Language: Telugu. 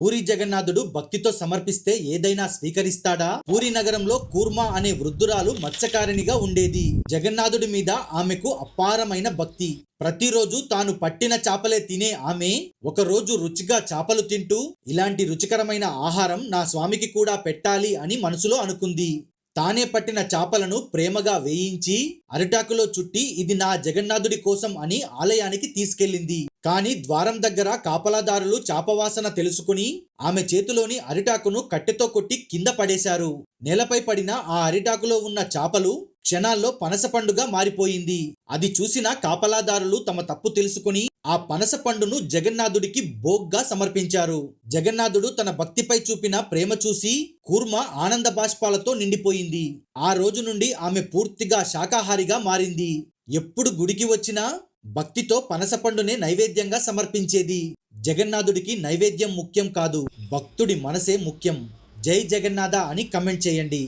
పూరి జగన్నాథుడు భక్తితో సమర్పిస్తే ఏదైనా స్వీకరిస్తాడా? పూరి నగరంలో కూర్మా అనే వృద్ధురాలు మత్స్యకారిణిగా ఉండేది. జగన్నాథుడి మీద ఆమెకు అపారమైన భక్తి. ప్రతిరోజు తాను పట్టిన చేపలే తినే ఆమె ఒకరోజు రుచిగా చేపలు తింటూ ఇలాంటి రుచికరమైన ఆహారం నా స్వామికి కూడా పెట్టాలి అని మనసులో అనుకుంది. తానే పట్టిన చేపలను ప్రేమగా వేయించి అరిటాకులో చుట్టి ఇది నా జగన్నాథుడి కోసం అని ఆలయానికి తీసుకెళ్ళింది. కానీ ద్వారం దగ్గర కాపలాదారులు చాపవాసన తెలుసుకుని ఆమె చేతిలోని అరిటాకును కట్టెతో కొట్టి కింద పడేశారు. నేలపై పడిన ఆ అరిటాకులో ఉన్న చేపలు క్షణాల్లో పనసపండుగా మారిపోయింది. అది చూసిన కాపలాదారులు తమ తప్పు తెలుసుకుని ఆ పనస పండును జగన్నాథుడికి భోగ్గా సమర్పించారు. జగన్నాథుడు తన భక్తిపై చూపిన ప్రేమ చూసి కూర్మ ఆనంద బాష్పాలతో నిండిపోయింది. ఆ రోజు నుండి ఆమె పూర్తిగా శాకాహారిగా మారింది. ఎప్పుడు గుడికి వచ్చినా భక్తితో పనసపండునే నైవేద్యంగా సమర్పించేది. జగన్నాథుడికి నైవేద్యం ముఖ్యం కాదు, భక్తుడి మనసే ముఖ్యం. జై జగన్నాథ అని కమెంట్ చేయండి.